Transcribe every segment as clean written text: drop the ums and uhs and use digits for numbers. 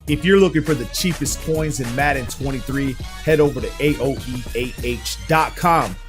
If you're looking for the cheapest coins in Madden 23, head over to AOEAH.com.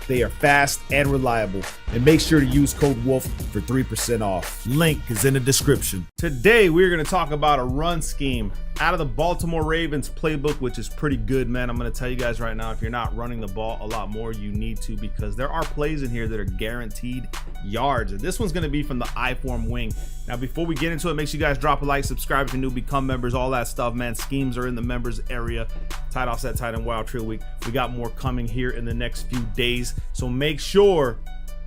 They are fast and reliable. And make sure to use code WOLF for 3% off. Link is in the description. Today, we're going to talk about a run scheme out of the Baltimore Ravens playbook, which is pretty good, man. I'm going to tell you guys right now, if you're not running the ball a lot more, you need to, because there are plays in here that are guaranteed yards. And this one's going to be from the I-form wing. Now, before we get into it, make sure you guys drop a like, subscribe if you're new, become members, all that stuff, man. Schemes are in the members area. Tight Offset, Tight End Wild Trio Week. We got more coming here in the next few days. So make sure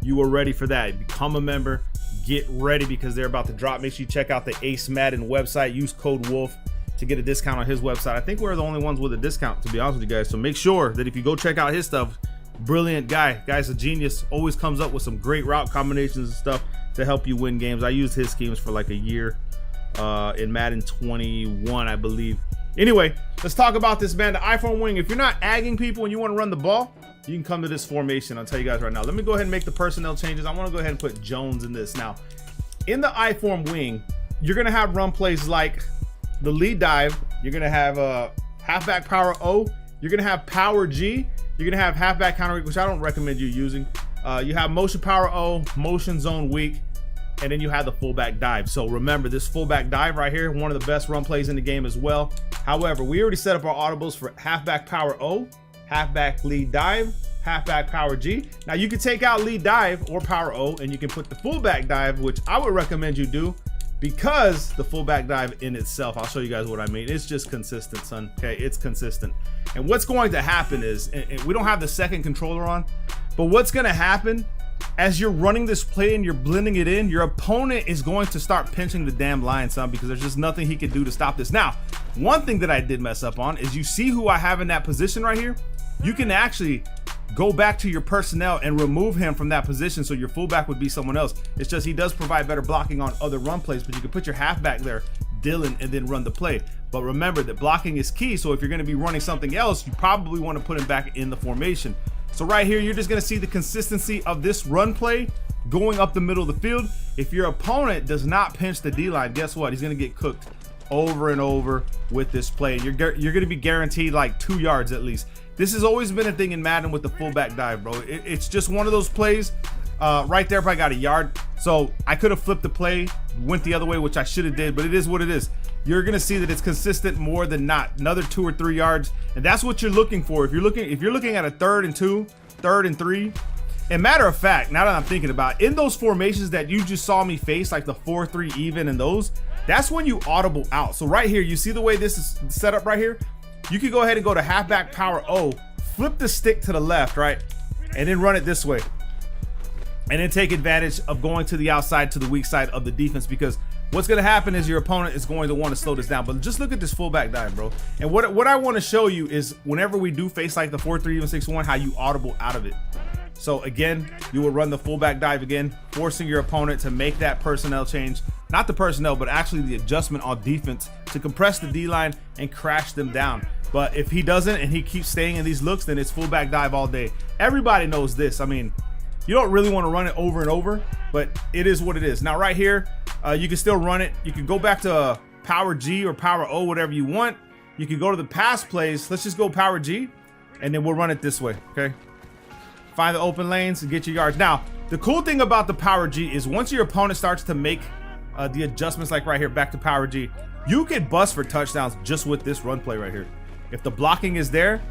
you are ready for that. Become a member. Get ready because they're about to drop. Make sure you check out the Ace Madden website. Use code WOLF to get a discount on his website. I think we're the only ones with a discount, to be honest with you guys. So make sure that if you go check out his stuff, brilliant guy. Guy's a genius. Always comes up with some great route combinations and stuff to help you win games. I used his schemes for like a year in Madden 21, I believe. Anyway, let's talk about this, man. The I-form wing. If you're not agging people and you want to run the ball, you can come to this formation. I'll tell you guys right now. Let me go ahead and make the personnel changes. I want to go ahead and put Jones in this. Now, in the I-form wing, you're going to have run plays like the lead dive. You're going to have a halfback power O. You're going to have power G. You're going to have halfback counter, which I don't recommend you using. You have motion power O, motion zone weak, and then you have the fullback dive. So remember, this fullback dive right here, one of the best run plays in the game as well. However, we already set up our audibles for halfback power O, halfback lead dive, halfback power G. Now you can take out lead dive or power O and you can put the fullback dive, which I would recommend you do, because the fullback dive in itself, I'll show you guys what I mean. It's just consistent, son. Okay, it's consistent. And what's going to happen is, and we don't have the second controller on, but what's going to happen as you're running this play and you're blending it in, your opponent is going to start pinching the damn line, son, because there's just nothing he can do to stop this. Now, one thing that I did mess up on is, you see who I have in that position right here? You can actually go back to your personnel and remove him from that position, so your fullback would be someone else. It's just he does provide better blocking on other run plays, but you can put your halfback there, Dylan, and then run the play. But remember that blocking is key, so if you're going to be running something else, you probably want to put him back in the formation. So right here, you're just going to see the consistency of this run play going up the middle of the field. If your opponent does not pinch the D-line, guess what? He's going to get cooked over and over with this play. And you're going to be guaranteed like 2 yards at least. This has always been a thing in Madden with the fullback dive, bro. It's just one of those plays. Right there, I got a yard. So I could have flipped the play, went the other way, which I should have did, but it is what it is. You're gonna see that it's consistent more than not. Another 2 or 3 yards, and that's what you're looking for. If you're looking at a 3rd and 2, 3rd and 3. And matter of fact, now that I'm thinking about it, in those formations that you just saw me face, like the 4-3 even and those, that's when you audible out. So right here, you see the way this is set up right here? You can go ahead and go to halfback power O, flip the stick to the left, right? And then run it this way. And then take advantage of going to the outside, to the weak side of the defense, because what's going to happen is your opponent is going to want to slow this down. But just look at this fullback dive, bro. And what I want to show you is, whenever we do face like the 4-3 even 6-1, how you audible out of it. So again, you will run the fullback dive again, forcing your opponent to make that personnel change. Not the personnel, but actually the adjustment on defense to compress the D-line and crash them down. But if he doesn't and he keeps staying in these looks, then it's fullback dive all day. Everybody knows this. I mean, you don't really want to run it over and over, but it is what it is. Now right here, you can still run it. You can go back to power G or power O, whatever you want. You can go to the pass plays. Let's just go power G, and then we'll run it this way, okay? Find the open lanes and get your yards. Now, the cool thing about the power G is, once your opponent starts to make the adjustments, like right here, back to power G, you can bust for touchdowns just with this run play right here. If the blocking is there,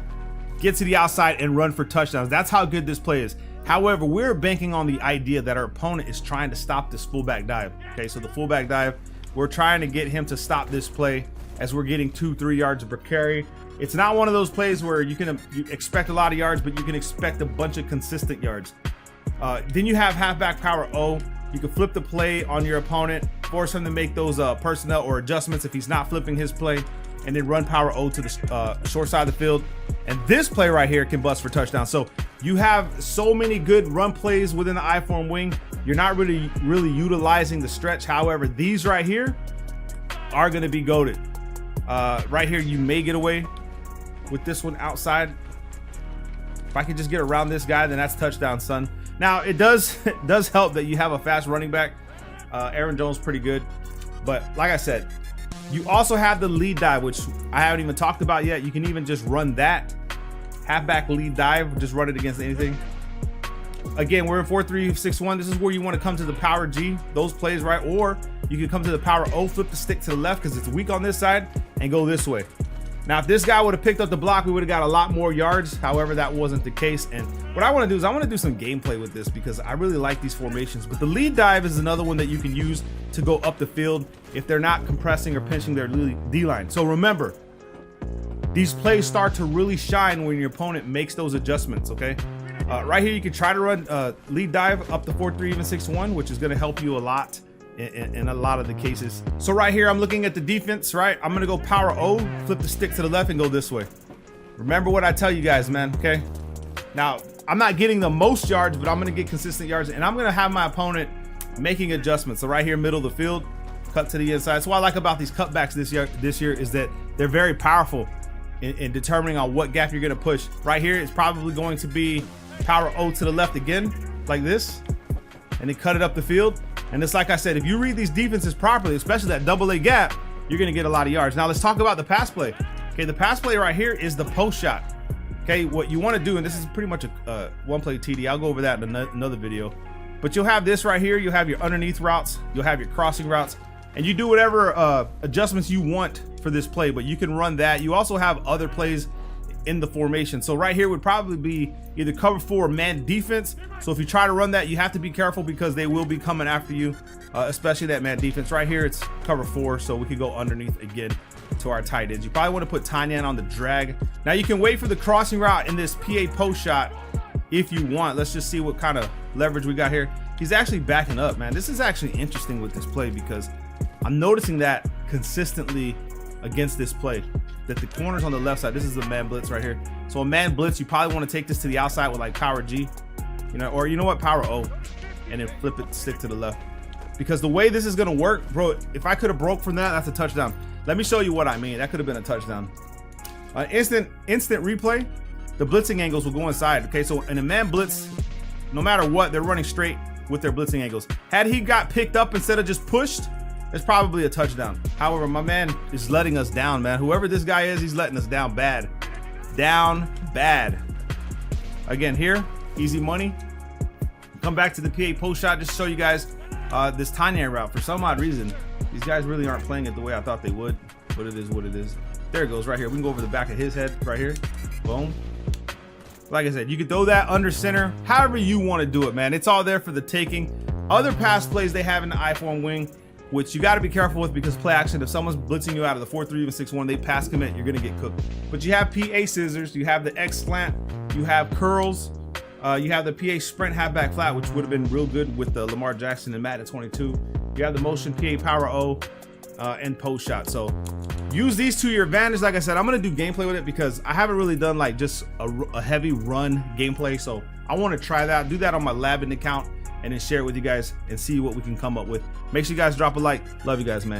get to the outside and run for touchdowns. That's how good this play is. However, we're banking on the idea that our opponent is trying to stop this fullback dive. Okay, so the fullback dive, we're trying to get him to stop this play as we're getting 2-3 yards per carry. It's not one of those plays where you expect a lot of yards, but you can expect a bunch of consistent yards. Then you have halfback power O. You can flip the play on your opponent, force him to make those personnel or adjustments if he's not flipping his play, and then run power O to the short side of the field. And this play right here can bust for touchdown. So you have so many good run plays within the I-form wing. You're not really utilizing the stretch. However, these right here are going to be goated. Right here, you may get away with this one outside. If I can just get around this guy, then that's touchdown, son. Now, it does help that you have a fast running back. Aaron Jones pretty good. But like I said, You also have the lead dive, which I haven't even talked about yet. You can even just run that halfback lead dive, just run it against anything. Again, we're in 4-3-6-1. This is where you want to come to the power G, those plays, right? Or you can come to the power O, flip the stick to the left because it's weak on this side, and go this way. Now, if this guy would have picked up the block, we would have got a lot more yards. However, that wasn't the case. And what I want to do is I want to do some gameplay with this because I really like these formations. But the lead dive is another one that you can use to go up the field if they're not compressing or pinching their D-line. So remember, these plays start to really shine when your opponent makes those adjustments, okay? Right here, you can try to run lead dive up the 4-3, even 6-1, which is going to help you a lot in a lot of the cases. So right here, I'm looking at the defense, right? I'm going to go power O, flip the stick to the left, and go this way. Remember what I tell you guys, man, okay? Now, I'm not getting the most yards, but I'm going to get consistent yards, and I'm going to have my opponent making adjustments. So right here, middle of the field, cut to the inside. So what I like about these cutbacks this year is that they're very powerful in determining on what gap you're going to push. Right here, it's probably going to be power O to the left again, like this, and then cut it up the field. And it's like I said, if you read these defenses properly, especially that double A gap, you're going to get a lot of yards. Now let's talk about the pass play. Okay, the pass play right here is the post shot. Okay, what you want to do, and this is pretty much a one play TD. I'll go over that in another video. But you'll have this right here. You'll have your underneath routes. You'll have your crossing routes. And you do whatever adjustments you want for this play, but you can run that. You also have other plays in the formation. So right here would probably be either cover 4 or man defense. So if you try to run that, you have to be careful because they will be coming after you, especially that man defense. Right here, it's cover 4, so we could go underneath again to our tight ends. You probably want to put Tanyan on the drag. Now you can wait for the crossing route in this PA post shot if you want. Let's just see what kind of leverage we got here. He's actually backing up, man. This is actually interesting with this play because I'm noticing that consistently against this play, that the corners on the left side, this is a man blitz right here. So a man blitz, you probably want to take this to the outside with like power G, you know, or you know what, power O, and then flip it, stick to the left. Because the way this is gonna work, bro, if I could have broke from that, that's a touchdown. Let me show you what I mean. That could have been a touchdown. Instant replay, the blitzing angles will go inside. Okay, so in a man blitz, no matter what, they're running straight with their blitzing angles. Had he got picked up instead of just pushed, it's probably a touchdown. However, my man is letting us down, man. Whoever this guy is, he's letting us down bad. Down bad. Again, here, easy money. Come back to the PA post shot, just to show you guys this Tanyan route. For some odd reason, these guys really aren't playing it the way I thought they would, but it is what it is. There it goes right here. We can go over the back of his head right here. Boom. Like I said, you can throw that under center, however you want to do it, man. It's all there for the taking. Other pass plays they have in the I-form wing, which you got to be careful with because play action, if someone's blitzing you out of the 4-3, even 6-1, they pass commit, you're going to get cooked. But you have PA scissors, you have the X slant, you have curls, you have the PA sprint halfback flat, which would have been real good with the Lamar Jackson and Madden 22. You have the motion PA power O and post shot. So use these to your advantage. Like I said, I'm going to do gameplay with it because I haven't really done like just a heavy run gameplay. So I want to try that, do that on my Labin account, and then share it with you guys and see what we can come up with. Make sure you guys drop a like. Love you guys, man.